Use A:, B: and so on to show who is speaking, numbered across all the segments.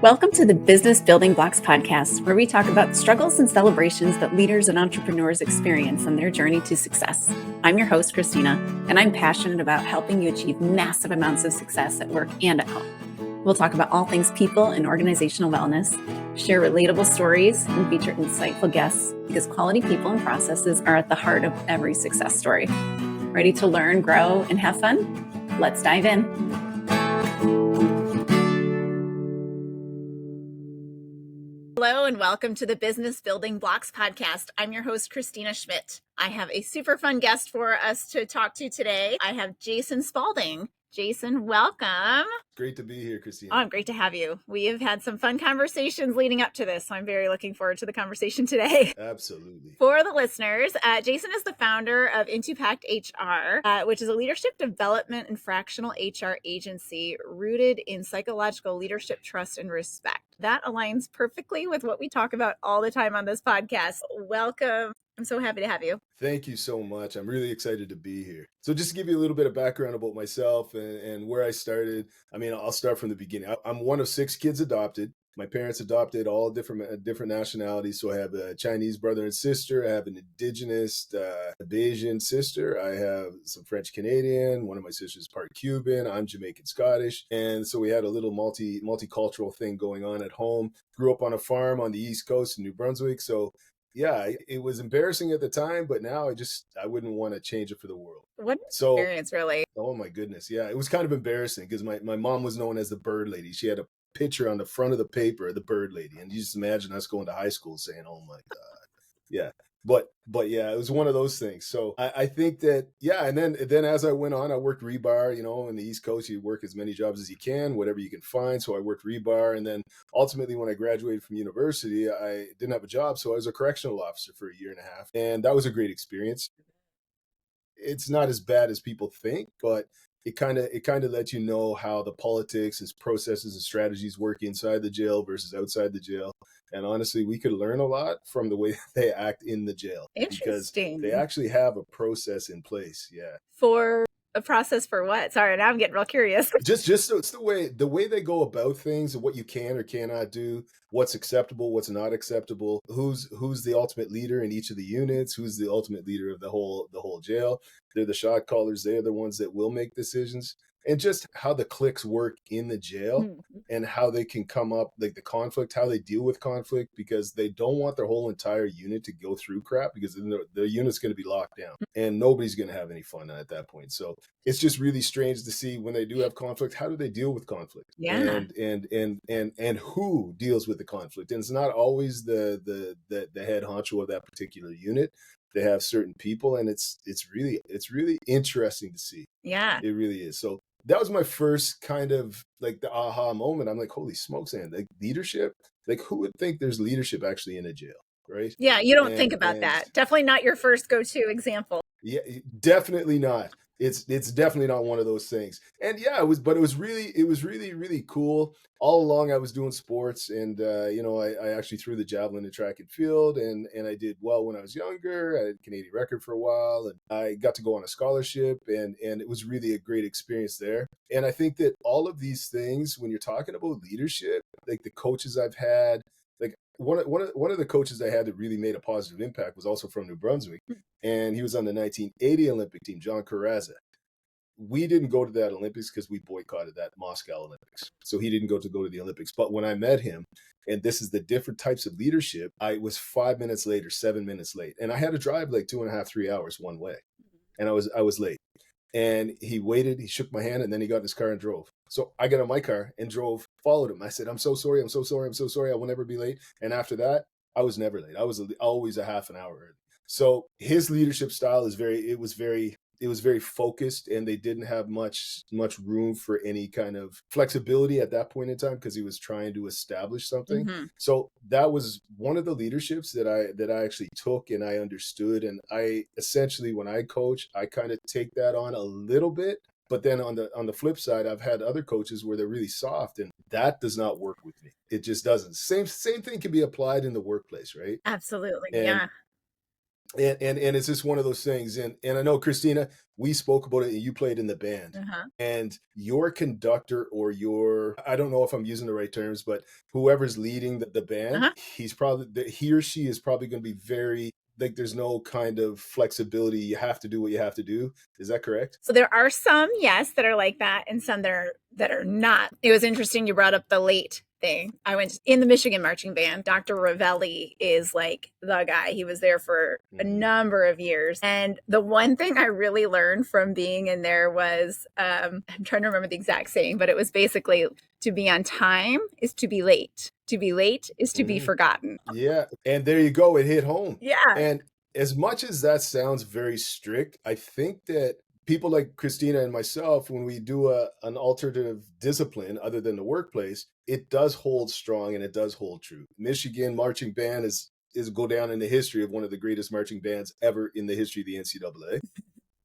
A: Welcome to the Business Building Blocks podcast, where we talk about the struggles and celebrations that leaders and entrepreneurs experience on their journey to success. I'm your host, Kristina, and I'm passionate about helping you achieve massive amounts of success at work and at home. We'll talk about all things people and organizational wellness, share relatable stories, and feature insightful guests because quality people and processes are at the heart of every success story. Ready to learn, grow, and have fun? Let's dive in. Hello and welcome to the Business Building Blocks podcast. I'm your host, Kristina Schmitt. I have a super fun guest for us to talk to today. I have Jason Spalding. Jason, welcome.
B: Great to be here, Kristina.
A: Oh, great to have you. We have had some fun conversations leading up to this, so I'm very looking forward to the conversation today.
B: Absolutely.
A: For the listeners, Jason is the founder of Into Pact HR, which is a leadership development and fractional HR agency rooted in psychological leadership, trust, and respect. That aligns perfectly with what we talk about all the time on this podcast. Welcome. I'm so happy to have you.
B: Thank you so much. I'm really excited to be here. So just to give you a little bit of background about myself and where I started, I'll start from the beginning. I'm one of 6 kids adopted. My parents adopted all different nationalities. So I have a Chinese brother and sister. I have an indigenous Bayesian sister. I have some French Canadian. One of my sisters is part Cuban. I'm Jamaican Scottish. And so we had a little multicultural thing going on at home. Grew up on a farm on the East Coast in New Brunswick. So yeah, it was embarrassing at the time, but now I wouldn't want to change it for the world.
A: What experience, really?
B: Oh my goodness. Yeah, it was kind of embarrassing because my mom was known as the bird lady. She had a picture on the front of the paper, the bird lady. And you just imagine us going to high school saying, oh my God. Yeah. But yeah, it was one of those things. So I think that, yeah. And then as I went on, I worked rebar, in the East Coast, you work as many jobs as you can, whatever you can find. So I worked rebar. And then ultimately when I graduated from university, I didn't have a job. So I was a correctional officer for 1.5 years. And that was a great experience. It's not as bad as people think, but it kind of lets you know how the politics, its processes and strategies work inside the jail versus outside the jail. And honestly, we could learn a lot from the way they act in the jail.
A: Interesting.
B: Because they actually have a process in place. Yeah.
A: For a process for what? Sorry, now I'm getting real curious.
B: Just so it's the way they go about things and what you can or cannot do, what's acceptable, what's not acceptable, who's the ultimate leader in each of the units, who's the ultimate leader of the whole jail. They're the shot callers. They're the ones that will make decisions. And just how the cliques work in the jail and how they can come up, like the conflict, how they deal with conflict, because they don't want their whole entire unit to go through crap because then the unit's going to be locked down and nobody's going to have any fun at that point. So it's just really strange to see when they do have conflict, how do they deal with conflict?
A: Yeah.
B: And who deals with the conflict? And it's not always the head honcho of that particular unit. They have certain people, and it's really interesting to see.
A: Yeah.
B: It really is. So that was my first kind of like the aha moment. I'm like, holy smokes, and like leadership, like who would think there's leadership actually in a jail, right?
A: Yeah, you don't think about that. Definitely not your first go-to example.
B: Yeah, definitely not. It's definitely not one of those things. And yeah, it was really cool. All along I was doing sports and I actually threw the javelin in track and field and I did well when I was younger. I had a Canadian record for a while and I got to go on a scholarship and it was really a great experience there. And I think that all of these things, when you're talking about leadership, like the coaches I've had, like one of the coaches I had that really made a positive impact was also from New Brunswick, and he was on the 1980 Olympic team, John Carrazza. We didn't go to that Olympics because we boycotted that Moscow Olympics. So he didn't go to the Olympics. But when I met him, and this is the different types of leadership, I was 5 minutes late or 7 minutes late. And I had to drive like 2.5, 3 hours one way. And I was late. And he waited, he shook my hand, and then he got in his car and drove. So I got in my car and drove, followed him. I said, I'm so sorry. I will never be late. And after that, I was never late. I was always a half an hour early. So his leadership style was very focused, and they didn't have much room for any kind of flexibility at that point in time because he was trying to establish something. So that was one of the leaderships that I actually took and I understood. And I essentially, when I coach, I kind of take that on a little bit. But then on the flip side, I've had other coaches where they're really soft, and that does not work with me. It just doesn't. Same thing can be applied in the workplace, right?
A: Absolutely.
B: And
A: yeah.
B: And it's just one of those things. And I know, Kristina, we spoke about it and you played in the band.
A: Uh-huh.
B: And your conductor, or your, I don't know if I'm using the right terms, but whoever's leading the band,
A: Uh-huh.
B: he or she is probably going to be very, like, there's no kind of flexibility. You have to do what you have to do. Is that correct?
A: So there are some, yes, that are like that, and some that are not. It was interesting you brought up the late thing. I went in the Michigan marching band. Dr. Ravelli is like the guy. He was there for a number of years. And the one thing I really learned from being in there was, I'm trying to remember the exact saying, but it was basically, to be on time is to be late. To be late is to be forgotten.
B: Yeah. And there you go. It hit home.
A: Yeah.
B: And as much as that sounds very strict, I think that people like Kristina and myself, when we do an alternative discipline other than the workplace, it does hold strong and it does hold true. Michigan marching band is go down in the history of one of the greatest marching bands ever in the history of the NCAA.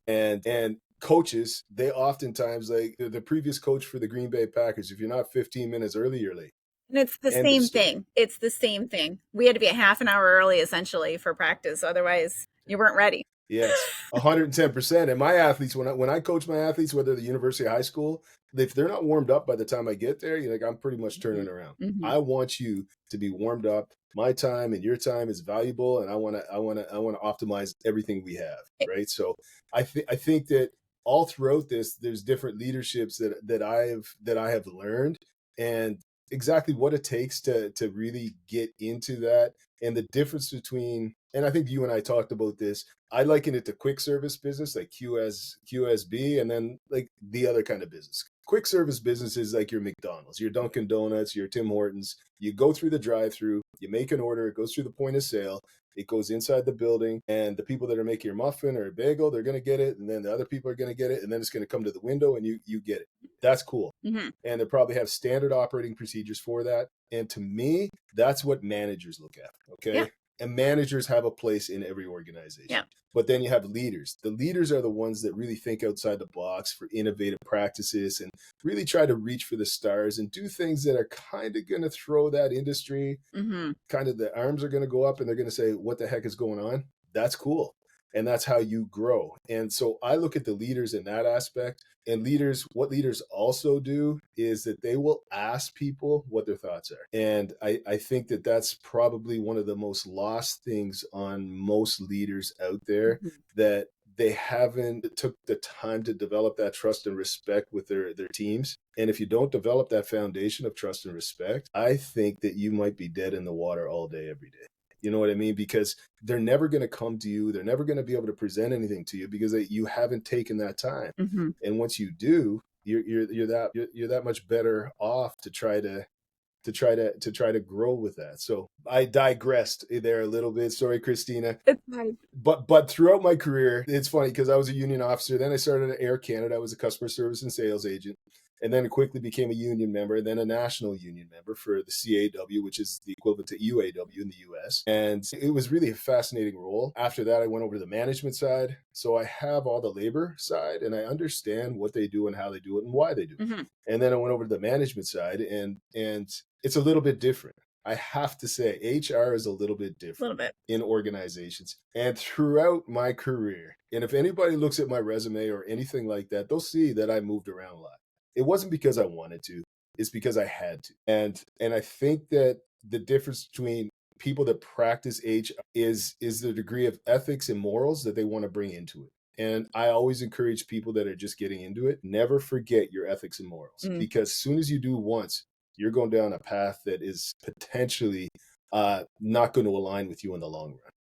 B: And coaches, they oftentimes, like the previous coach for the Green Bay Packers, if you're not 15 minutes early, you're late.
A: And it's the same thing. It's the same thing. We had to be a half an hour early, essentially, for practice. Otherwise, you weren't ready.
B: Yes, 110%. And my athletes, when I coach my athletes, whether the university or high school, if they're not warmed up by the time I get there, you're like, I'm pretty much turning around. I want you to be warmed up. My time and your time is valuable, and I want to optimize everything we have, right? So I think that all throughout this, there's different leaderships that I have learned, and exactly what it takes to really get into that, and the difference between, and I think you and I talked about this, I liken it to quick service business, like QSB, and then like the other kind of business. Quick service business is like your McDonald's, your Dunkin' Donuts, your Tim Hortons. You go through the drive-through, you make an order, it goes through the point of sale, it goes inside the building, and the people that are making your muffin or a bagel, they're going to get it, and then the other people are going to get it, and then it's going to come to the window, and you get it. That's cool. And they probably have standard operating procedures for that. And to me, that's what managers look at. Okay. Yeah. And managers have a place in every organization. Yeah. But then you have leaders. The leaders are the ones that really think outside the box for innovative practices and really try to reach for the stars and do things that are kind of going to throw that industry, kind of the arms are going to go up and they're going to say, what the heck is going on? That's cool. And that's how you grow. And so I look at the leaders in that aspect. And what leaders also do is that they will ask people what their thoughts are. And I think that that's probably one of the most lost things on most leaders out there, that they haven't took the time to develop that trust and respect with their teams. And if you don't develop that foundation of trust and respect, I think that you might be dead in the water all day, every day. You know what I mean? Because they're never going to come to you. They're never going to be able to present anything to you because you haven't taken that time. And once you do, you're that much better off to try to grow with that. So I digressed there a little bit. Sorry, Kristina.
A: It's fine.
B: But throughout my career, it's funny because I was a union officer. Then I started at Air Canada. I was a customer service and sales agent. And then quickly became a union member, and then a national union member for the CAW, which is the equivalent to UAW in the US. And it was really a fascinating role. After that, I went over to the management side. So I have all the labor side, and I understand what they do and how they do it and why they do it. And then I went over to the management side, and it's a little bit different. I have to say, HR is a little bit different in organizations. And throughout my career, and if anybody looks at my resume or anything like that, they'll see that I moved around a lot. It wasn't because I wanted to, it's because I had to. And I think that the difference between people that practice HR is the degree of ethics and morals that they want to bring into it. And I always encourage people that are just getting into it, never forget your ethics and morals, because as soon as you do once, you're going down a path that is potentially not going to align with you in the long run.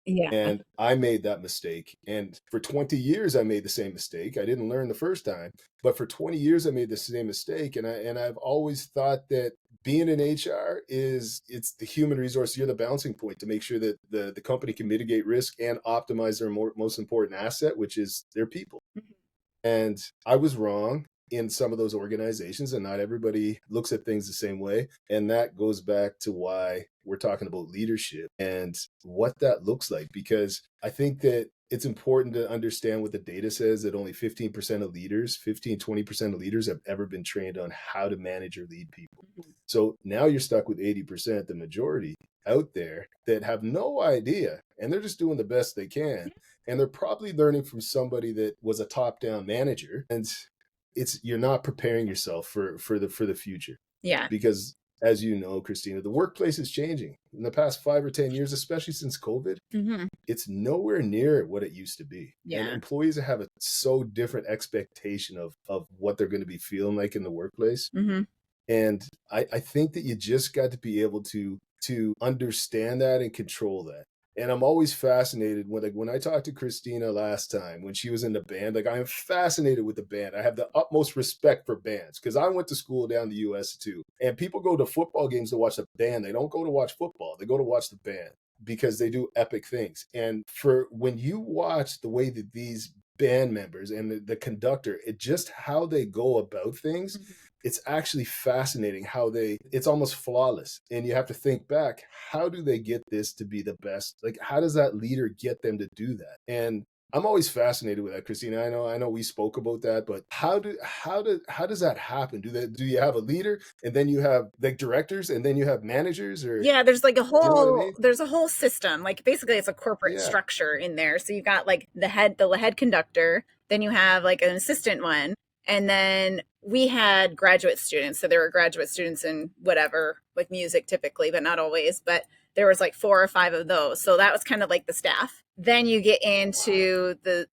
B: Yeah. And I made that mistake. And for 20 years, I made the same mistake. I didn't learn the first time, but for 20 years, I made the same mistake. And I've always thought that being in HR it's the human resource. You're the bouncing point to make sure that the company can mitigate risk and optimize their most important asset, which is their people. And I was wrong in some of those organizations, and not everybody looks at things the same way. And that goes back to why we're talking about leadership and what that looks like, because I think that it's important to understand what the data says, that only 15% of leaders, 20% of leaders have ever been trained on how to manage or lead people. So now you're stuck with 80%, the majority. out there that have no idea, and they're just doing the best they can. And they're probably learning from somebody that was a top-down manager. And it's you're not preparing yourself for the future.
A: Yeah.
B: Because as you know, Kristina, the workplace is changing. In the past 5 or 10 years, especially since COVID,
A: Mm-hmm.
B: it's nowhere near what it used to be. And
A: Yeah.
B: employees have a so different expectation of what they're going to be feeling like in the workplace.
A: Mm-hmm.
B: And I think that you just got to be able to understand that and control that. And I'm always fascinated when I talked to Kristina last time when she was in the band. Like, I am fascinated with the band. I have the utmost respect for bands because I went to school down in the US too. And people go to football games to watch the band. They don't go to watch football. They go to watch the band because they do epic things. And for when you watch the way that these band members and the conductor, it just how they go about things, it's actually fascinating how it's almost flawless. And you have to think back, how do they get this to be the best? Like, how does that leader get them to do that? And I'm always fascinated with that, Kristina. I know we spoke about that, but how does that happen? Do you have a leader and then you have like directors and then you have managers, or
A: Yeah, there's like
B: you know what I mean?
A: there's a whole system. Like basically it's a corporate
B: Yeah.
A: structure in there. So you've got like the head conductor, then you have like an assistant one, and then we had graduate students. So there were graduate students in whatever, like music typically, but not always, but there was like 4 or 5 of those. So that was kind of like the staff. Then you get into the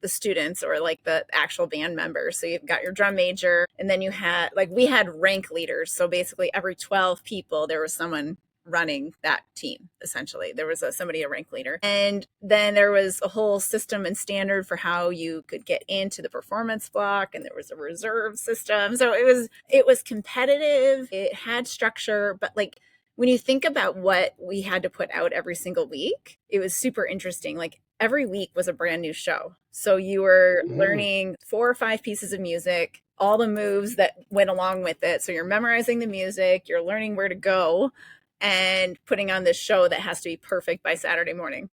A: students or like the actual band members. So you've got your drum major, and then you had like we had rank leaders. So basically every 12 people there was someone running that team. Essentially there was a rank leader, and then there was a whole system and standard for how you could get into the performance block, and there was a reserve system. So it was competitive, it had structure, but like when you think about what we had to put out every single week, it was super interesting. Like every week was a brand new show. So you were learning 4 or 5 pieces of music, all the moves that went along with it. So you're memorizing the music, you're learning where to go, and putting on this show that has to be perfect by Saturday morning.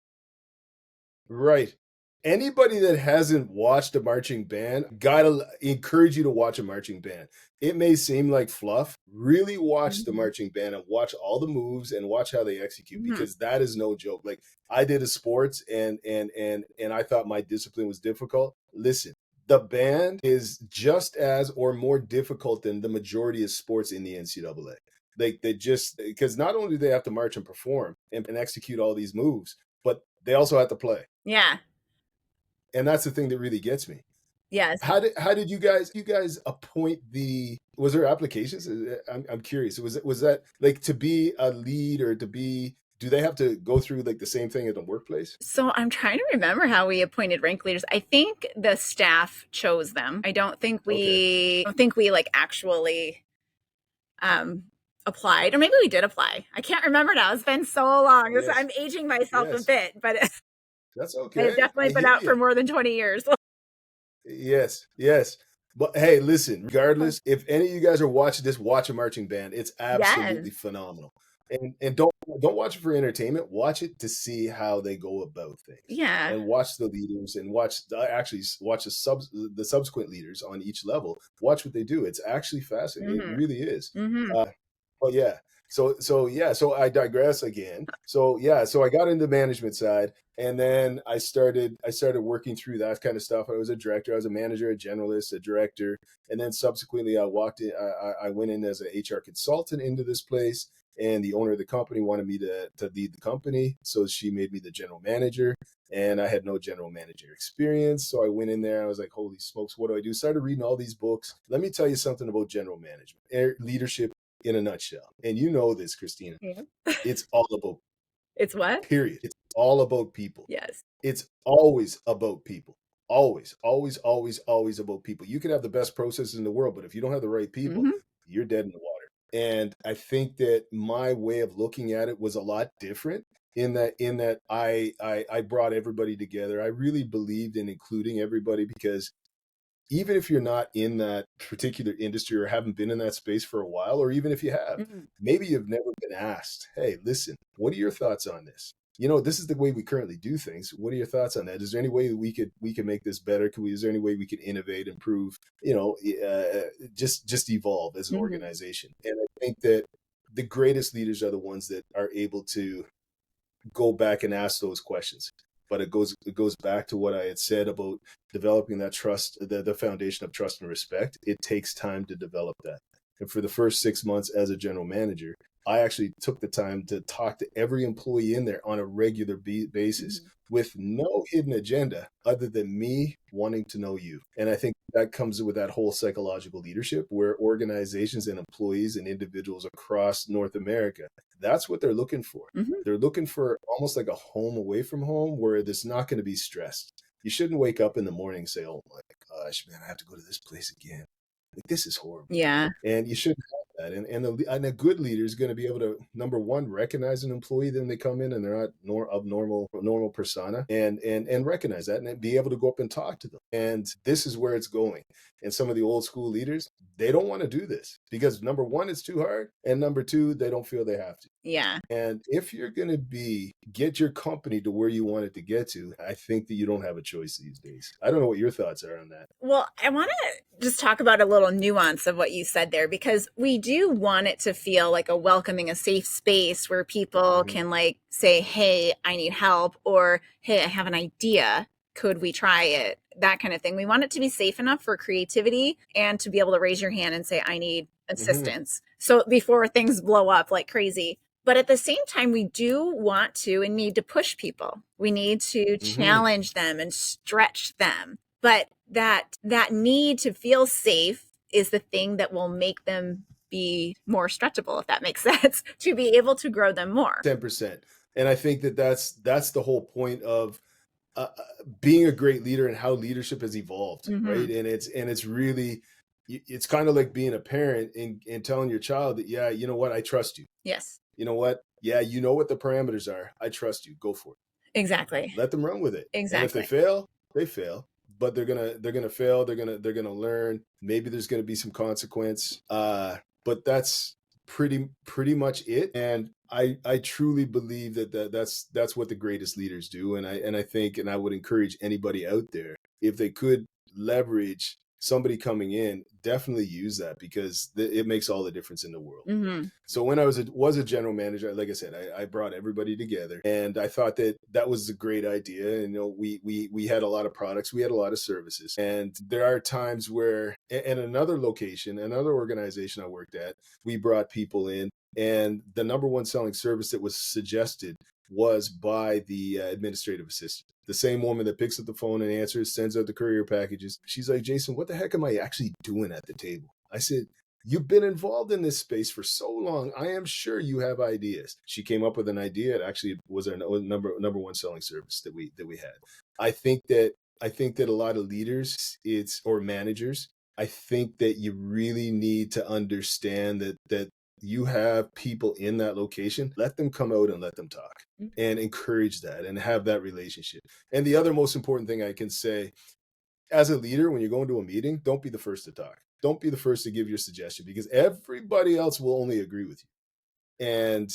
B: Right. Anybody that hasn't watched a marching band, gotta encourage you to watch a marching band. It may seem like fluff. Really watch the marching band and watch all the moves and watch how they execute, because that is no joke. Like, I did a sports and I thought my discipline was difficult. Listen, the band is just as or more difficult than the majority of sports in the NCAA. Like, they just, because not only do they have to march and perform and execute all these moves, but they also have to play.
A: Yeah.
B: And that's the thing that really gets me.
A: Yes.
B: How did you guys appoint was there applications? I'm curious. Was that like to be a lead or do they have to go through like the same thing at the workplace?
A: So I'm trying to remember how we appointed rank leaders. I think the staff chose them. I don't think we like actually applied, or maybe we did apply. I can't remember now. It's been so long.
B: Yes.
A: I'm aging myself a
B: Yes.
A: bit, but
B: That's okay.
A: I've definitely
B: I
A: been
B: hear
A: out
B: you.
A: for more than 20 years.
B: Yes, yes. But hey, listen, regardless, if any of you guys are watching this, watch a marching band. It's absolutely phenomenal. And don't watch it for entertainment. Watch it to see how they go about things.
A: Yeah.
B: And watch the leaders and watch the subsequent leaders on each level. Watch what they do. It's actually fascinating. It really is. But yeah. So I digress again. So I got into the management side, and then I started working through that kind of stuff. I was a director, I was a manager, a generalist, a director, and then subsequently I went in as an HR consultant into this place, and the owner of the company wanted me to lead the company, so she made me the general manager, and I had no general manager experience. So I went in there, I was like, holy smokes, what do I do? Started reading all these books. Let me tell you something about general management, leadership in a nutshell. And you know this, Kristina.
A: Yeah.
B: It's all about
A: It's what?
B: period. It's all about people.
A: Yes.
B: It's always about people. Always, always, always, always about people. You can have the best processes in the world, but if you don't have the right people, you're dead in the water. And I think that my way of looking at it was a lot different in that I brought everybody together. I really believed in including everybody, because even if you're not in that particular industry or haven't been in that space for a while, or even if you have, maybe you've never been asked, hey, listen, what are your thoughts on this? You know, this is the way we currently do things. What are your thoughts on that? Is there any way that we could make this better? Is there any way we could innovate, improve, just evolve as an organization? And I think that the greatest leaders are the ones that are able to go back and ask those questions. But it goes back to what I had said about developing that trust, the foundation of trust and respect. It takes time to develop that. And for the first 6 months as a general manager, I actually took the time to talk to every employee in there on a regular basis with no hidden agenda other than me wanting to know you. And I think that comes with that whole psychological leadership where organizations and employees and individuals across North America, that's what they're looking for. They're looking for almost like a home away from home where there's not going to be stressed. You shouldn't wake up in the morning and say, oh my gosh, man, I have to go to this place again. Like, this is horrible.
A: Yeah.
B: And you shouldn't have that. And a good leader is going to be able to, number one, recognize an employee when they come in and they're not of normal persona, and recognize that and be able to go up and talk to them. And this is where it's going. And some of the old school leaders, they don't want to do this because number one, it's too hard. And number two, they don't feel they have to.
A: Yeah.
B: And if you're going to get your company to where you want it to get to, I think that you don't have a choice these days. I don't know what your thoughts are on that.
A: Well, I want to just talk about a little nuance of what you said there, because we do want it to feel like a welcoming, a safe space where people can like say, hey, I need help, or hey, I have an idea. Could we try it? That kind of thing. We want it to be safe enough for creativity and to be able to raise your hand and say, I need assistance. So before things blow up like crazy. But at the same time, we do want to and need to push people. We need to challenge them and stretch them. But that need to feel safe is the thing that will make them be more stretchable, if that makes sense, to be able to grow them more.
B: 10%. And I think that's the whole point of being a great leader and how leadership has evolved, right? And it's really, it's kind of like being a parent and telling your child that, yeah, you know what, I trust you.
A: Yes.
B: You know what? Yeah, you know what the parameters are. I trust you. Go for it.
A: Exactly.
B: Let them run with it.
A: Exactly.
B: And if they fail, they fail. But they're gonna fail. They're gonna learn. Maybe there's gonna be some consequence. But that's pretty much it. And I truly believe that's what the greatest leaders do. And I think, and I would encourage anybody out there, if they could leverage somebody coming in, definitely use that, because it makes all the difference in the world. So when I was a general manager, like I said, I brought everybody together, and I thought that was a great idea. And, you know, we had a lot of products, we had a lot of services, and there are times where, in another location, another organization I worked at, we brought people in, and the number one selling service that was suggested was by the administrative assistant. The same woman that picks up the phone and answers, sends out the courier packages. She's like, Jason, what the heck am I actually doing at the table? I said, you've been involved in this space for so long. I am sure you have ideas. She came up with an idea. It actually was our number one selling service that we had. I think that a lot of leaders, or managers, I think that you really need to understand that you have people in that location, let them come out and let them talk, and encourage that and have that relationship. And the other most important thing I can say, as a leader, when you're going to a meeting, don't be the first to talk. Don't be the first to give your suggestion, because everybody else will only agree with you. And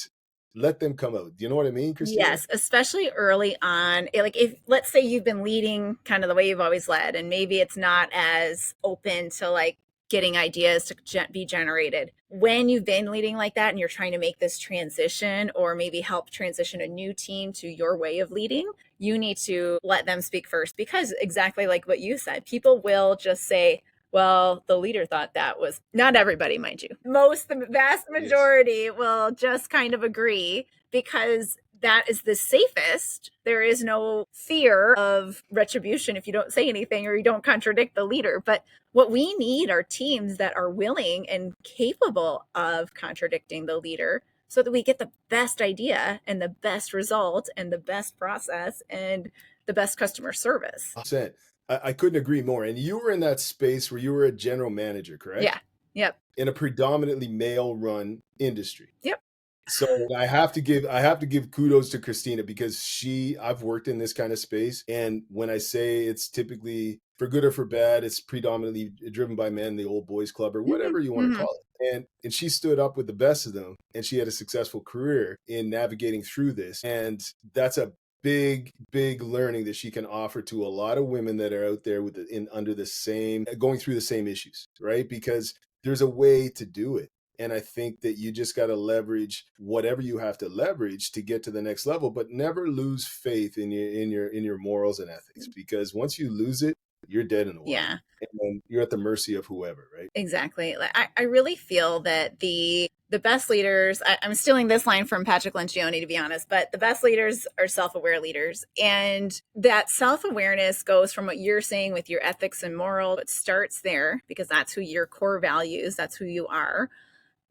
B: let them come out. Do you know what I mean, Kristina?
A: Yes, especially early on. Like, if, let's say you've been leading kind of the way you've always led, and maybe it's not as open to like getting ideas to be generated. When you've been leading like that and you're trying to make this transition, or maybe help transition a new team to your way of leading, you need to let them speak first, because exactly like what you said, people will just say, well, the leader thought that was, not everybody, mind you. The vast majority will just kind of agree, because that is the safest. There is no fear of retribution if you don't say anything or you don't contradict the leader. But what we need are teams that are willing and capable of contradicting the leader, so that we get the best idea and the best result and the best process and the best customer service.
B: 100%. I couldn't agree more. And you were in that space where you were a general manager, correct?
A: Yeah. Yep.
B: In a predominantly male-run industry.
A: Yep.
B: So I have to give kudos to Kristina, because I've worked in this kind of space. And when I say it's typically, for good or for bad, it's predominantly driven by men, the old boys club, or whatever you want to call it. And she stood up with the best of them, and she had a successful career in navigating through this. And that's a big learning that she can offer to a lot of women that are out there going through the same issues, right? Because there's a way to do it. And I think that you just got to leverage whatever you have to leverage to get to the next level, but never lose faith in your morals and ethics, because once you lose it, you're dead in the water.
A: Yeah.
B: And then you're at the mercy of whoever, right?
A: Exactly. I really feel that the best leaders, I'm stealing this line from Patrick Lencioni, to be honest, but the best leaders are self-aware leaders. And that self-awareness goes from what you're saying with your ethics and moral. It starts there because that's who your core values, that's who you are.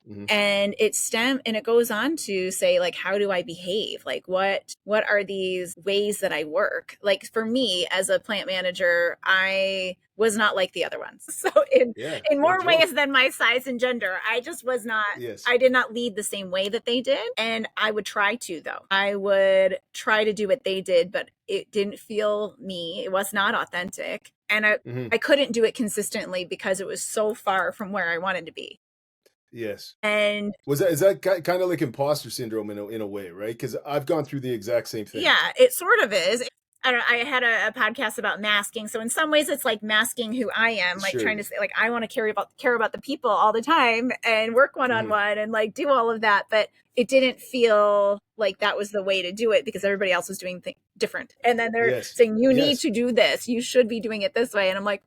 B: Mm-hmm.
A: And it goes on to say, like, how do I behave? Like, what are these ways that I work? Like, for me as a plant manager, I was not like the other ones. So in
B: No
A: more
B: joke.
A: ways than my size and gender, I just was not,
B: Yes.
A: I did not lead the same way that they did. And I would try to, though. I would try to do what they did, but it didn't feel me. It was not authentic. And I couldn't do it consistently because it was so far from where I wanted to be.
B: Yes.
A: And
B: is that kind of like imposter syndrome in a way, right? Because I've gone through the exact same thing.
A: Yeah, it sort of is. I had a podcast about masking. So in some ways it's like masking who I am, like trying to say, like, I want to care about the people all the time and work one-on-one and like do all of that. But it didn't feel like that was the way to do it because everybody else was doing things different. And then they're saying, you need to do this. You should be doing it this way. And I'm like,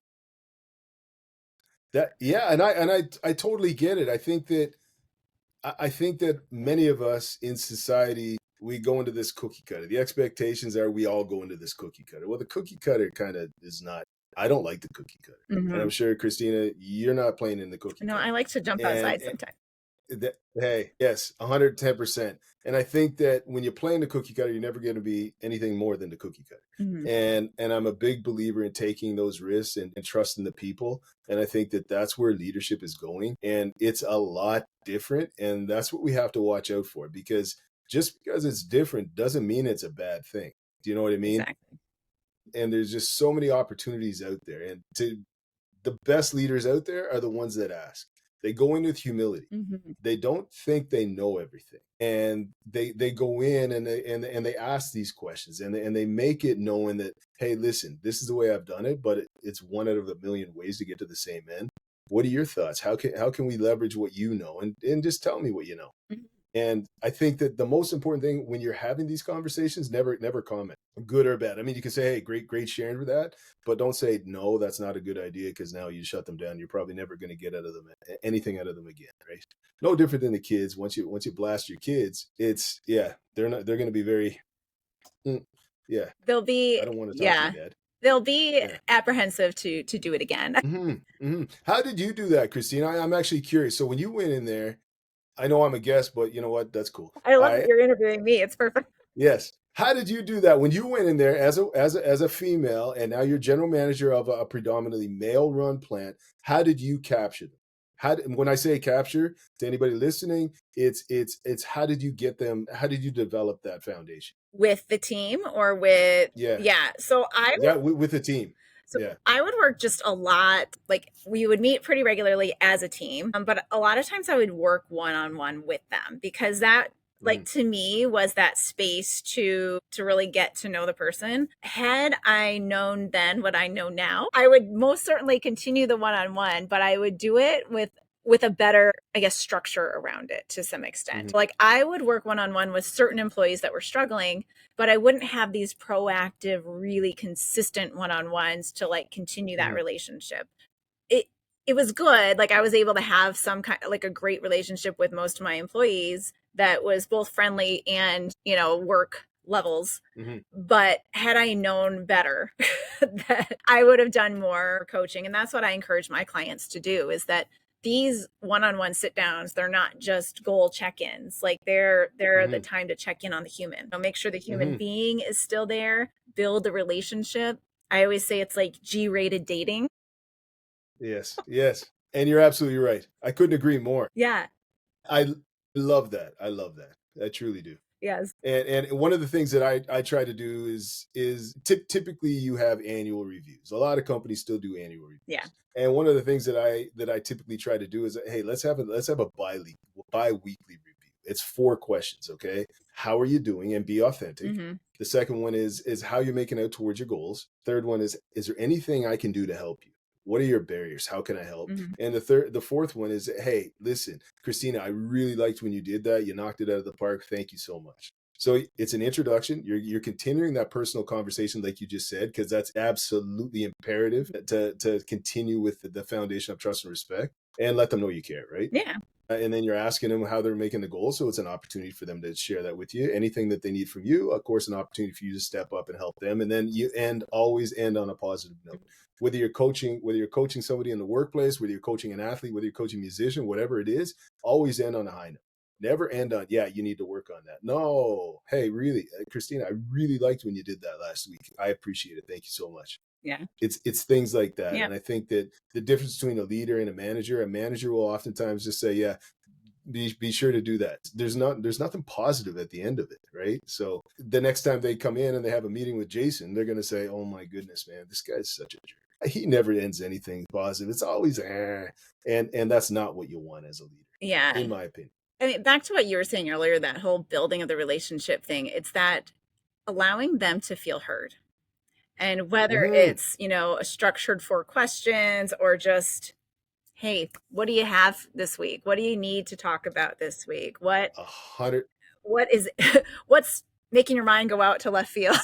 B: I totally get it. I think that many of us in society, we go into this cookie cutter. The expectations are we all go into this cookie cutter. Well, the cookie cutter kind of is not. I don't like the cookie cutter, and I'm sure, Kristina, you're not playing in the cookie cutter.
A: No, I like to jump outside sometimes.
B: Hey, yes, 110%. And I think that when you're playing the cookie cutter, you're never going to be anything more than the cookie cutter. And I'm a big believer in taking those risks and trusting the people. And I think that that's where leadership is going. And it's a lot different. And that's what we have to watch out for, because just because it's different doesn't mean it's a bad thing. Do you know what I mean?
A: Exactly.
B: And there's just so many opportunities out there. And the best leaders out there are the ones that ask. They go in with humility. They don't think they know everything, and they go in and they ask these questions, and they make it knowing that, hey, listen, this is the way I've done it, but it's one out of a million ways to get to the same end. What are your thoughts? How can we leverage what you know, and just tell me what you know. And I think that the most important thing when you're having these conversations, never comment, good or bad. I mean, you can say, hey, great sharing for that, but don't say, no, that's not a good idea, because now you shut them down. You're probably never going to get anything out of them again, right? No different than the kids. Once you blast your kids, they're going to be very,
A: they'll be,
B: I don't want to talk to you, Dad.
A: They'll be apprehensive to do it again.
B: How did you do that, Kristina? I'm actually curious. So when you went in there, I know I'm a guest, but you know what? That's cool.
A: I love that you're interviewing me. It's perfect.
B: Yes. How did you do that when you went in there as a female, and now you're general manager of a predominantly male-run plant? How did you capture them? When I say capture, to anybody listening, it's how did you get them? How did you develop that foundation
A: with the team or with? So
B: with the team.
A: So I would work just a lot. Like, we would meet pretty regularly as a team, but a lot of times I would work one-on-one with them, because that, like, to me, was that space to really get to know the person. Had I known then what I know now, I would most certainly continue the one-on-one, but I would do it with a better, I guess, structure around it to some extent. Like, I would work one-on-one with certain employees that were struggling, but I wouldn't have these proactive, really consistent one-on-ones to like continue that relationship. It was good. Like, I was able to have some kind of like a great relationship with most of my employees that was both friendly and, work levels. But had I known better, that I would have done more coaching. And that's what I encourage my clients to do, is that these one-on-one sit downs, they're not just goal check-ins. Like, they're the time to check in on the human. Make sure the human being is still there, build the relationship. I always say it's like G-rated dating.
B: Yes. And you're absolutely right. I couldn't agree more.
A: Yeah.
B: I love that. I truly do.
A: Yes.
B: And one of the things that I try to do is typically you have annual reviews. A lot of companies still do annual reviews.
A: Yeah.
B: And one of the things that I typically try to do is, hey, let's have a bi-weekly review. It's 4 questions, okay? How are you doing? And be authentic. The second one is how you're making out towards your goals. Third one is there anything I can do to help you? What are your barriers? How can I help?
A: Mhm.
B: And the fourth one is, hey, listen, Kristina, I really liked when you did that. You knocked it out of the park. Thank you so much. So it's an introduction. You're continuing that personal conversation, like you just said, because that's absolutely imperative to continue with the foundation of trust and respect, and let them know you care, right?
A: Yeah.
B: And then you're asking them how they're making the goal. So it's an opportunity for them to share that with you. Anything that they need from you, of course, an opportunity for you to step up and help them. And then you always end on a positive note. Whether you're coaching somebody in the workplace, whether you're coaching an athlete, whether you're coaching a musician, whatever it is, always end on a high note. Never end on, yeah, you need to work on that. No, hey, really, Kristina, I really liked when you did that last week. I appreciate it. Thank you so much.
A: Yeah.
B: It's things like that.
A: Yeah.
B: And I think that the difference between a leader and a manager will oftentimes just say, yeah, be sure to do that. There's nothing positive at the end of it, right? So the next time they come in and they have a meeting with Jason, they're going to say, oh my goodness, man, this guy's such a jerk. He never ends anything positive. It's always and that's not what you want as a leader,
A: Yeah.
B: in my opinion.
A: I mean, back to what you were saying earlier, that whole building of the relationship thing, it's that allowing them to feel heard. And whether
B: Mm-hmm.
A: it's, a structured 4 questions or just, hey, what do you have this week? What do you need to talk about this week? What
B: 100
A: what is what's making your mind go out to left field?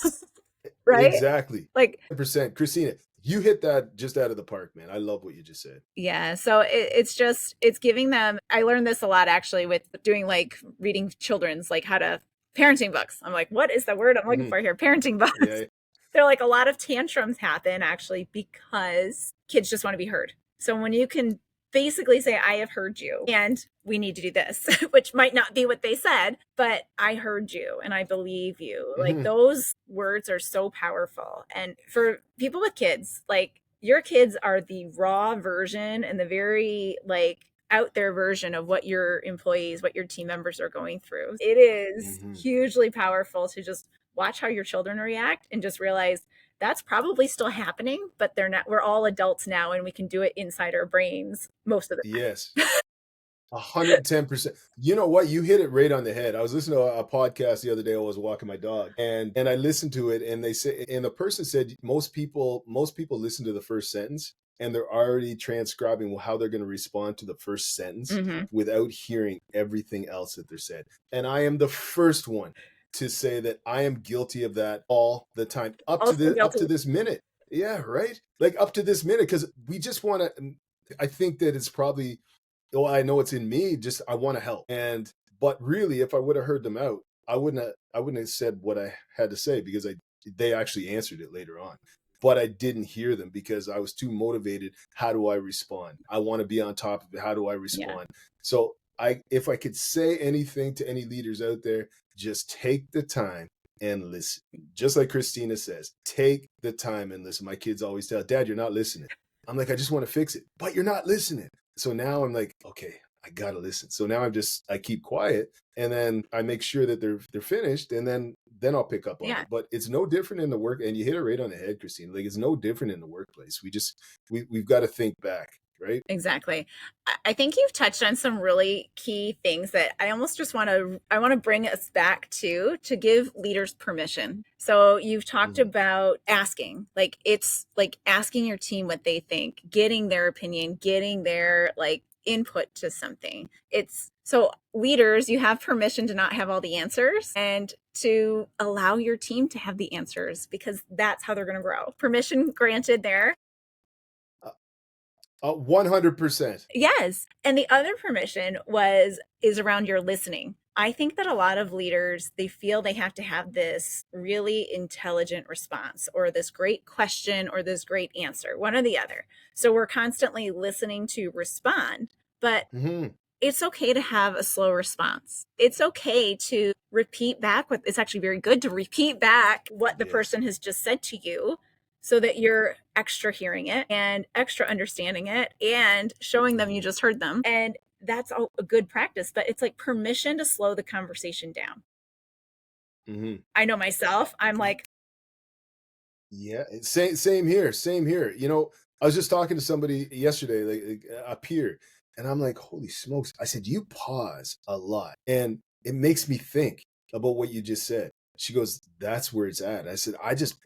A: Right?
B: exactly.
A: Like,
B: 100%. Christina, you hit that just out of the park, man. I love what you just said.
A: yeah, so it's giving them. I learned this a lot actually with doing like reading children's, like how to parenting books. I'm like, what is the word I'm looking
B: Mm-hmm.
A: for here? Parenting books.
B: Yeah.
A: They're like, a lot of tantrums happen actually because kids just want to be heard. So when you can basically say, I have heard you and we need to do this, which might not be what they said, but I heard you and I believe you. Like,
B: Mm-hmm.
A: those words are so powerful. And for people with kids, like, your kids are the raw version and the very like out there version of what your employees, what your team members are going through. It is
B: Mm-hmm.
A: hugely powerful to just watch how your children react and just realize that's probably still happening, but they're not. We're all adults now and we can do it inside our brains most of the
B: Yes. 110%. You know what? You hit it right on the head. I was listening to a podcast the other day. I was walking my dog, and I listened to it, and the person said most people listen to the first sentence, and they're already transcribing how they're going to respond to the first sentence
A: time.
B: without hearing everything else that they're said. And I am the first one to say that I am guilty of that all the time,
A: Also
B: up
A: guilty.
B: to this minute. Yeah, right. Like up to this minute, because we just want to. I think that it's probably, well, I know it's in me, just I want to help. But really, if I would have heard them out, I wouldn't have said what I had to say, because they actually answered it later on. But I didn't hear them because I was too motivated. How do I respond? I want to be on top of it. How do I
A: Yeah,
B: respond? So if I could say anything to any leaders out there, just take the time and listen. Just like Christina says, take the time and listen. My kids always tell, Dad, you're not listening. I'm like, I just want to fix it, but you're not listening. So now I'm like, okay, I gotta listen. So now I keep quiet, and then I make sure that they're finished, and then I'll pick up on
A: yeah.
B: it. But it's no different in the work, and you hit it right on the head, Christine. Like, it's no different in the workplace. We've got to think back, right?
A: Exactly. I think you've touched on some really key things that I almost just I want to bring us back to give leaders permission. So you've talked
B: Mm-hmm.
A: about asking, like, it's like asking your team what they think, getting their opinion, getting their like input to something. It's so leaders, you have permission to not have all the answers and to allow your team to have the answers, because that's how they're going to grow. Permission granted there.
B: 100%.
A: Yes. And the other permission is around your listening. I think that a lot of leaders, they feel they have to have this really intelligent response or this great question or this great answer, one or the other. So we're constantly listening to respond, but
B: Mm-hmm.
A: it's okay to have a slow response. It's okay to repeat back what it's actually very good to repeat back what the
B: Yes.
A: person has just said to you, so that you're extra hearing it and extra understanding it and showing them you
B: Mm-hmm.
A: just heard them. And that's a good practice, but it's like permission to slow the conversation down.
B: Mm-hmm.
A: I know myself, I'm like,
B: Yeah, same here, same here. I was just talking to somebody yesterday, a peer, and I'm like, holy smokes! I said, you pause a lot, and it makes me think about what you just said. She goes, that's where it's at. I said,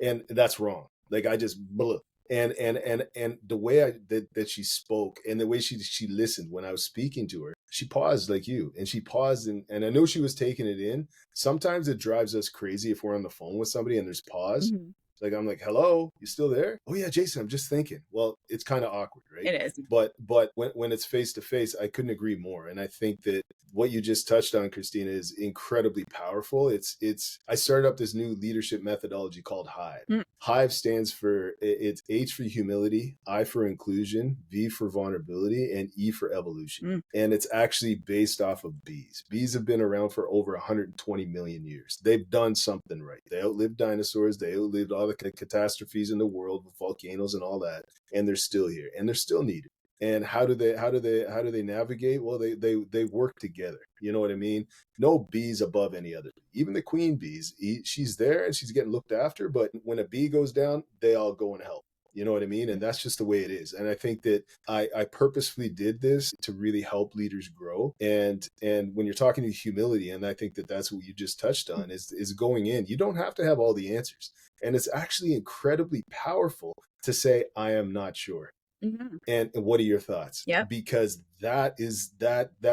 B: and that's wrong. Like, I just blah. And the way that she spoke and the way she listened when I was speaking to her, she paused like you, and she paused, and I know she was taking it in. Sometimes it drives us crazy if we're on the phone with somebody and there's pause.
A: Mhm.
B: Like, I'm like, hello, you still there? Oh yeah, Jason, I'm just thinking. Well, it's kind of awkward, right?
A: It is.
B: But when it's face to face, I couldn't agree more. And I think that what you just touched on, Kristina, is incredibly powerful. It's I started up this new leadership methodology called Hive.
A: Mm.
B: Hive stands for, it's H for humility, I for inclusion, V for vulnerability, and E for evolution.
A: Mm.
B: And it's actually based off of bees. Bees have been around for over 120 million years. They've done something right. They outlived dinosaurs. They outlived all the catastrophes in the world with volcanoes and all that. And they're still here, and they're still needed. And how do they navigate? Well, they work together. You know what I mean? No bee's above any other. Even the queen bees, she's there and she's getting looked after. But when a bee goes down, they all go and help. You know what I mean? And that's just the way it is. And I think that I purposefully did this to really help leaders grow. And when you're talking to humility, and I think that that's what you just touched on, is going in. You don't have to have all the answers. And it's actually incredibly powerful to say, I am not sure.
A: Mhm.
B: And what are your thoughts?
A: Yep.
B: Because that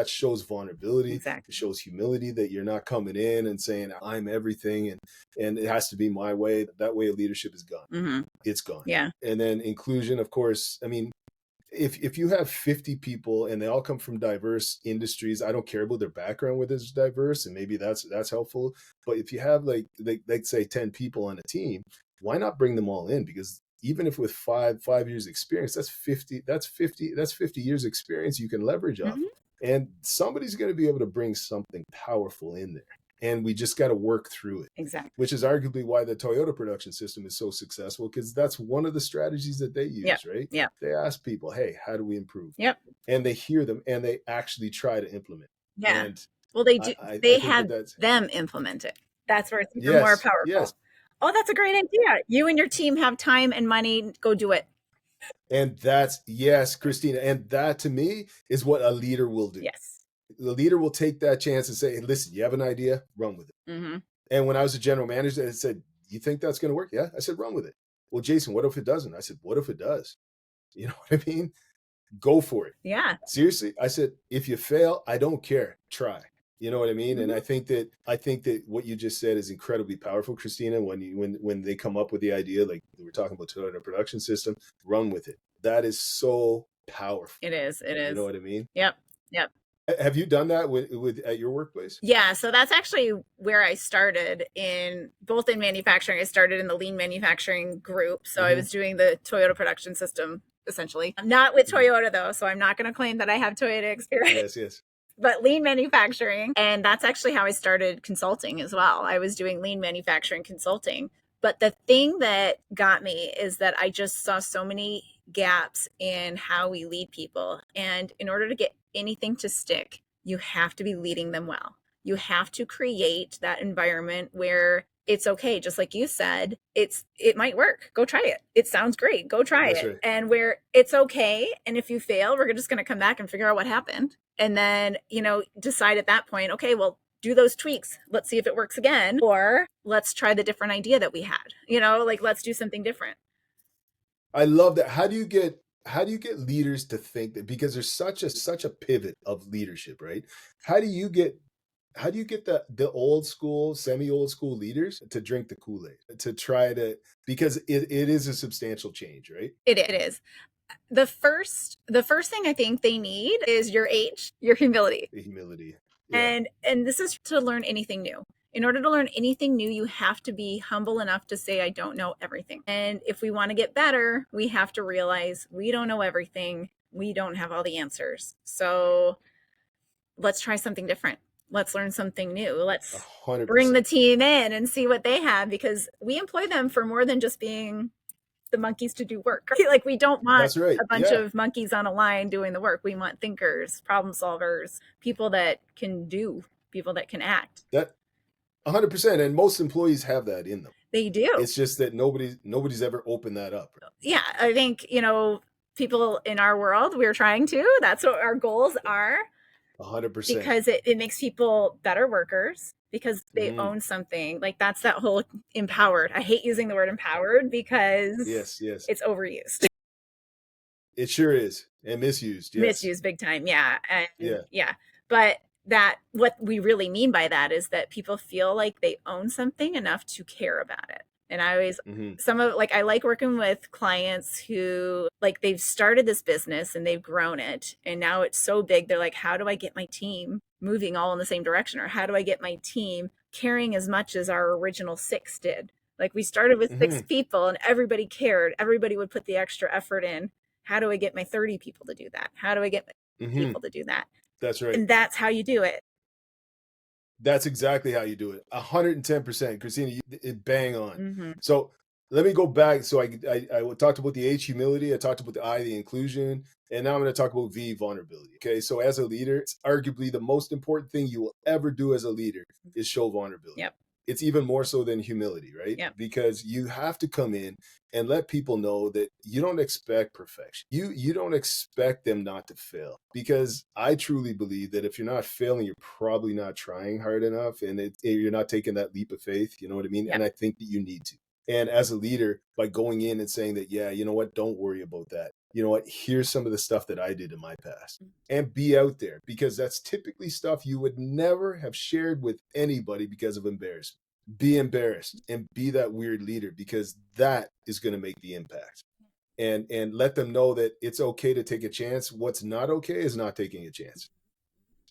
B: shows vulnerability.
A: Exactly.
B: It shows humility, that you're not coming in and saying I'm everything and it has to be my way. That way of leadership is gone.
A: Mm-hmm.
B: It's gone.
A: Yeah.
B: And then inclusion, of course. I mean, if you have 50 people and they all come from diverse industries, I don't care about their background, whether it's diverse, and maybe that's helpful. But if you have like say 10 people on a team, why not bring them all in? Because even if with five years experience, that's 50 years experience you can leverage off.
A: Mhm.
B: And somebody's going to be able to bring something powerful in there. And we just got to work through it.
A: Exactly.
B: Which is arguably why the Toyota production system is so successful, because that's one of the strategies that they use,
A: Yep.
B: right?
A: Yep.
B: They ask people, hey, how do we improve?
A: Yep.
B: And they hear them and they actually try to implement.
A: Yeah.
B: And
A: well, they do.
B: I
A: they
B: think
A: had
B: that's
A: them implement it. That's where it's even
B: yes,
A: more powerful.
B: yes.
A: Oh, that's a great idea. You and your team have time and money. Go do it.
B: And that's, yes, Kristina. And that to me is what a leader will do.
A: Yes.
B: The leader will take that chance and say, hey, listen, you have an idea, run with it.
A: Mm-hmm.
B: And when I was a general manager, I said, you think that's going to work? Yeah. I said, run with it. Well, Jason, what if it doesn't? I said, what if it does? You know what I mean? Go for it.
A: Yeah.
B: Seriously. I said, if you fail, I don't care. Try. You know what I mean?
A: Mm-hmm.
B: And I think that what you just said is incredibly powerful, Kristina. When they come up with the idea, like we're talking about Toyota production system, run with it. That is so powerful.
A: It is. It is.
B: You know what I mean?
A: Yep. Yep.
B: Have you done that with at your workplace?
A: Yeah, so that's actually where I started in manufacturing. I started in the lean manufacturing group. So I was doing the Toyota production system essentially. I'm not with Toyota though, so I'm not going to claim that I have Toyota experience.
B: Yes.
A: But lean manufacturing. And that's actually how I started consulting as well. I was doing lean manufacturing consulting. But the thing that got me is that I just saw so many gaps in how we lead people. And in order to get anything to stick, you have to be leading them well. You have to create that environment where it's okay. Just like you said, it might work. Go try it. It sounds great. Go try
B: That's
A: it.
B: right.
A: And where it's okay. And if you fail, we're just going to come back and figure out what happened. And then, decide at that point, okay, well, do those tweaks. Let's see if it works again. Or let's try the different idea that we had, let's do something different.
B: I love that. How do you get leaders to think that, because there's such a pivot of leadership, right? How do you get the old school, semi-old school leaders to drink the Kool-Aid, to try to, because it is a substantial change, right?
A: It is. The first thing I think they need is your H, your humility.
B: The humility. Yeah.
A: And this is to learn anything new. In order to learn anything new, you have to be humble enough to say, I don't know everything. And if we want to get better, we have to realize we don't know everything. We don't have all the answers. So let's try something different. Let's learn something new. Let's
B: 100%.
A: Bring the team in and see what they have, because we employ them for more than just being the monkeys to do work. Like, we don't want a bunch of monkeys on a line doing the work. We want thinkers, problem solvers, people that can do, people that can act.
B: That 100%. And most employees have that in them.
A: They do.
B: It's just that nobody's ever opened that up.
A: Yeah. I think, people in our world, we're trying to, that's what our goals are.
B: 100%.
A: because it makes people better workers because they
B: Mm.
A: own something. Like that's that whole empowered. I hate using the word empowered because
B: Yes, yes.
A: it's overused.
B: It sure is. And misused. Yes.
A: Misused big time. Yeah. And
B: Yeah.
A: yeah. But that what we really mean by that is that people feel like they own something enough to care about it. And I always
B: Hmm.
A: some of like I like working with clients who like they've started this business and they've grown it and now it's so big they're like how do I get my team moving all in the same direction or how do I get my team caring as much as our original 6 did? Like we started with 6
B: Hmm.
A: people and everybody cared. Everybody would put the extra effort in. How do I get my 30 people to do that? How do I get my
B: Hmm.
A: people to do that?
B: That's right.
A: And that's how you do it.
B: That's exactly how you do it. 110%. Christina, bang on.
A: Mm-hmm.
B: So let me go back. So I talked about the H, humility. I talked about the I, the inclusion. And now I'm going to talk about V, vulnerability. Okay. So as a leader, it's arguably the most important thing you will ever do as a leader is show vulnerability.
A: Yep.
B: It's even more so than humility, right?
A: Yep.
B: Because you have to come in and let people know that you don't expect perfection. You don't expect them not to fail. Because I truly believe that if you're not failing, you're probably not trying hard enough and you're not taking that leap of faith. You know what I mean?
A: Yep.
B: And I think that you need to. And as a leader, by going in and saying that, yeah, you know what, don't worry about that. You know what, here's some of the stuff that I did in my past. And be out there because that's typically stuff you would never have shared with anybody because of embarrassment. Be embarrassed and be that weird leader because that is going to make the impact. And let them know that it's okay to take a chance. What's not okay is not taking a chance.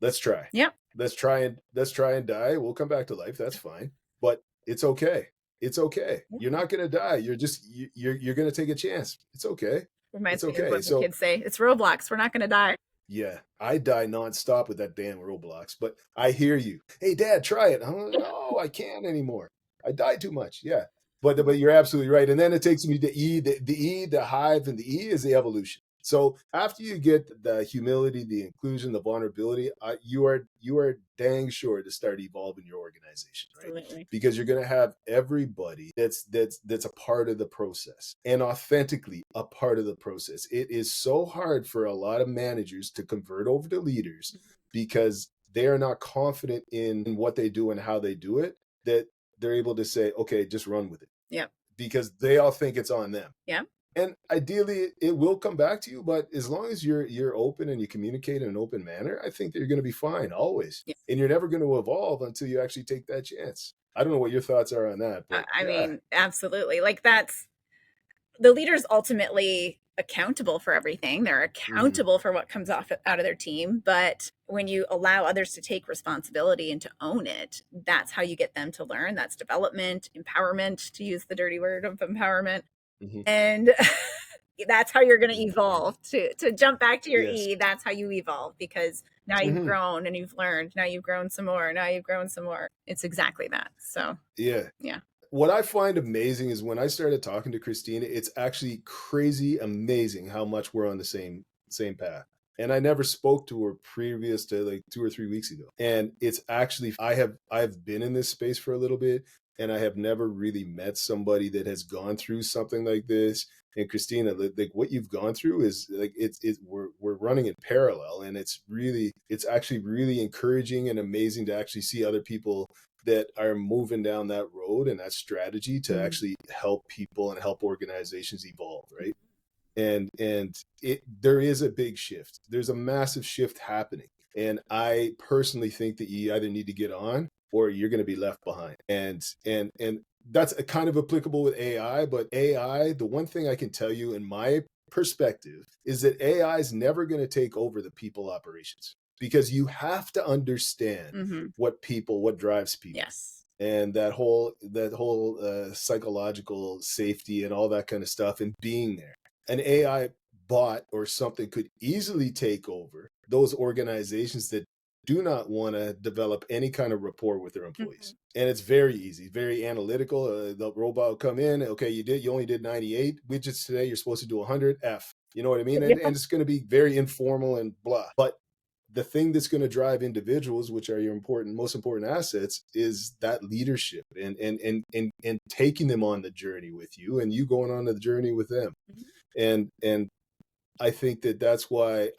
B: Let's try.
A: Yep.
B: Let's try and die. We'll come back to life. That's fine. But it's okay. It's okay.
A: Yep.
B: You're not going to die. You're going to take a chance. It's okay.
A: Reminds
B: It's
A: me of
B: okay.
A: what the
B: So
A: kids say. It's Roblox. We're not going to die.
B: yeah, I die nonstop with that damn Roblox, but I hear you. Hey, Dad, try it. I'm like, no, I can't anymore. I die too much. Yeah, but you're absolutely right. And then it takes me to E. The E, the hive, and the E is the evolution. So after you get the humility, the inclusion, the vulnerability, you are dang sure to start evolving your organization, right?
A: Absolutely.
B: Because you're going to have everybody that's a part of the process and authentically a part of the process. It is so hard for a lot of managers to convert over to leaders because they are not confident in what they do and how they do it, that they're able to say, okay, just run with it.
A: Yep.
B: Because they all think it's on them.
A: Yeah.
B: And ideally it will come back to you, but as long as you're open and you communicate in an open manner, I think that you're going to be fine always.
A: Yeah.
B: And you're never going to evolve until you actually take that chance. I don't know what your thoughts are on that, but
A: I mean, absolutely. Like that's the leader's ultimately accountable for everything. They're accountable for what comes out of their team. But when you allow others to take responsibility and to own it, that's how you get them to learn. That's development, empowerment, to use the dirty word of empowerment.
B: Mhm.
A: And that's how you're going to evolve. To jump back to your
B: Yes.
A: E, that's how you evolve because now you've
B: Mhm.
A: grown and you've learned. Now you've grown some more. Now you've grown some more. It's exactly that. So
B: Yeah.
A: yeah.
B: What I find amazing is when I started talking to Christina, it's actually crazy amazing how much we're on the same path. And I never spoke to her previous to like 2 or 3 weeks ago. And it's actually I've been in this space for a little bit and I have never really met somebody that has gone through something like this. And Christina, like what you've gone through is like we're running in parallel and it's actually really encouraging and amazing to actually see other people that are moving down that road and that strategy to actually help people and help organizations evolve, right? And there is a big shift. There's a massive shift happening. And I personally think that you either need to get on or you're going to be left behind. And that's kind of applicable with AI, but AI, the one thing I can tell you in my perspective is that AI is never going to take over the people operations because you have to understand what drives people.
A: Yes.
B: And that whole psychological safety and all that kind of stuff and being there. An AI bot or something could easily take over those organizations that do not want to develop any kind of rapport with their employees. And it's very easy, very analytical. The robot will come in. Okay, you only did 98 widgets today. You're supposed to do 100 F. You know what I mean? And it's going to be very informal and blah. But the thing that's going to drive individuals, which are your most important assets, is that leadership and taking them on the journey with you and you going on the journey with them. And I think that that's why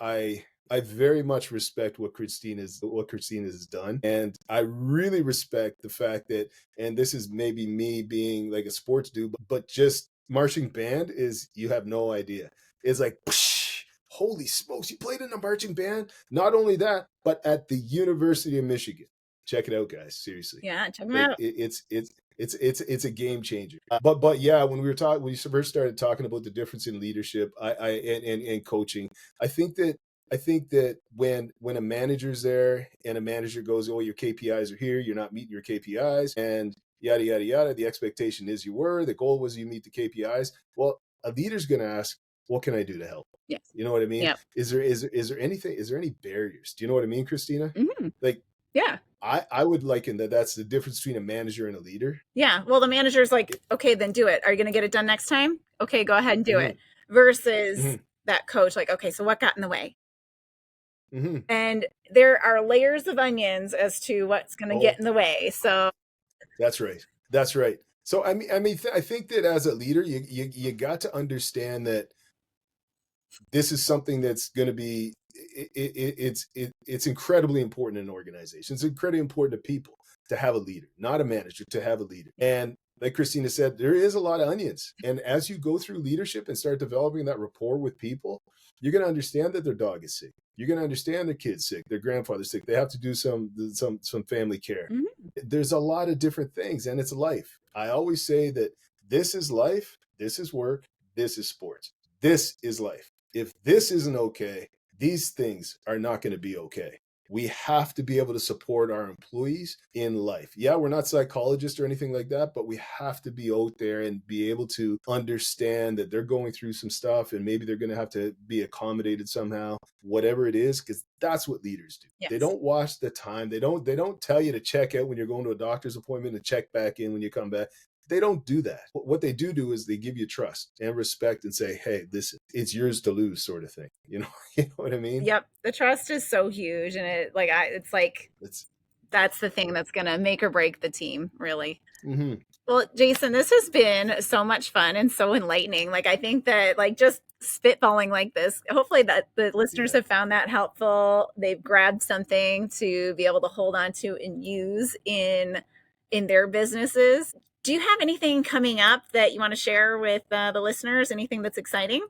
B: I very much respect what Christina has done. And I really respect the fact that, and this is maybe me being like a sports dude, but just marching band is, you have no idea. It's like, psh, holy smokes, you played in a marching band? Not only that, but at the University of Michigan. Check it out, guys. Seriously.
C: Yeah, check them
B: Like
C: out.
B: it's a game changer. But yeah, when we first started talking about the difference in leadership, and coaching, I think that when a manager's there and a manager goes, oh, your KPIs are here, you're not meeting your KPIs, and yada yada yada. The expectation is the goal was you meet the KPIs. Well, a leader's going to ask, what can I do to help?
C: Yes.
B: You know what I mean?
C: Yep.
B: Is there any barriers? Do you know what I mean, Kristina?
C: Mm-hmm.
B: Like,
C: yeah.
B: I would liken that's the difference between a manager and a leader.
C: Yeah. Well, the manager's like, okay, then do it. Are you going to get it done next time? Okay, go ahead and do it. Versus that coach, like, okay, so what got in the way? And there are layers of onions as to what's going to get in the way. So
B: that's right. So I think that as a leader, you got to understand that this is something that's going to be it's incredibly important in an organization. It's incredibly important to people to have a leader, not a manager, to have a leader. And like Kristina said, there is a lot of onions. And as you go through leadership and start developing that rapport with people, you're going to understand that their dog is sick. You're going to understand their kid's sick, their grandfather's sick. They have to do some family care. There's a lot of different things, and it's life. I always say that this is life, this is work, this is sports. This is life. If this isn't okay, these things are not going to be okay. We have to be able to support our employees in life. Yeah, we're not psychologists or anything like that, but we have to be out there and be able to understand that they're going through some stuff and maybe they're going to have to be accommodated somehow, whatever it is, because that's what leaders do. Yes. They don't watch the time. They don't tell you to check out when you're going to a doctor's appointment and check back in when you come back. They don't do that. What they do is they give you trust and respect and say, hey, listen, it's yours to lose, sort of thing. You know what I mean?
C: Yep. The trust is so huge. And that's the thing that's going to make or break the team, really. Well, Jason, this has been so much fun and so enlightening. Like, I think that just spitballing like this, hopefully that the listeners have found that helpful. They've grabbed something to be able to hold on to and use in their businesses. Do you have anything coming up that you want to share with the listeners? Anything that's exciting?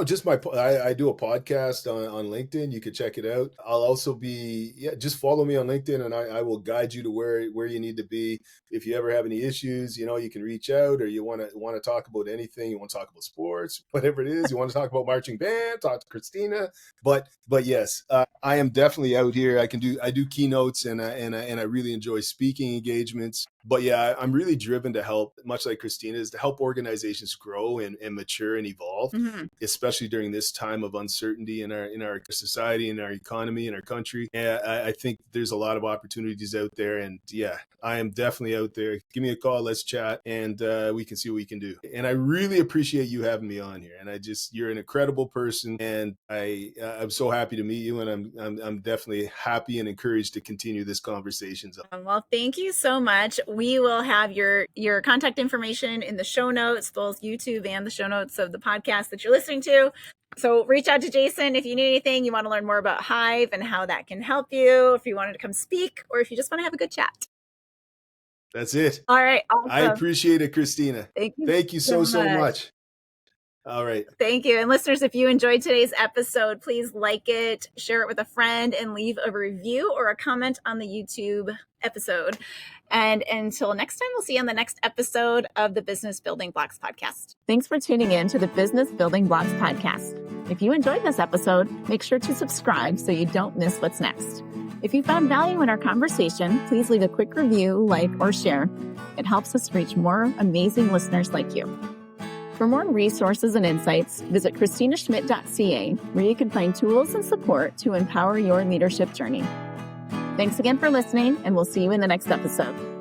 B: Just I do a podcast on LinkedIn. You could check it out. I'll also just follow me on LinkedIn and I will guide you to where you need to be. If you ever have any issues, you can reach out, or you want to talk about anything. You want to talk about sports, whatever it is. You want to talk about marching band, talk to Kristina. But yes, I am definitely out here. I do keynotes and I really enjoy speaking engagements. But yeah, I'm really driven to help, much like Kristina is, to help organizations grow and mature and evolve, especially during this time of uncertainty in our society, in our economy, in our country. And I think there's a lot of opportunities out there. And yeah, I am definitely out there. Give me a call, let's chat, and we can see what we can do. And I really appreciate you having me on here. And you're an incredible person, and I'm so happy to meet you. And I'm definitely happy and encouraged to continue this conversation.
C: Well, thank you so much. We will have your contact information in the show notes, both YouTube and the show notes of the podcast that you're listening to. So reach out to Jason if you need anything, you want to learn more about Hive and how that can help you, if you wanted to come speak, or if you just want to have a good chat.
B: That's it.
C: All right. Awesome.
B: I appreciate it, Kristina. Thank you so much. All right.
C: Thank you. And listeners, if you enjoyed today's episode, please like it, share it with a friend, and leave a review or a comment on the YouTube episode. And until next time, we'll see you on the next episode of the Business Building Blocks podcast.
A: Thanks for tuning in to the Business Building Blocks podcast. If you enjoyed this episode, make sure to subscribe so you don't miss what's next. If you found value in our conversation, please leave a quick review, like, or share. It helps us reach more amazing listeners like you. For more resources and insights, visit KristinaSchmitt.ca, where you can find tools and support to empower your leadership journey. Thanks again for listening, and we'll see you in the next episode.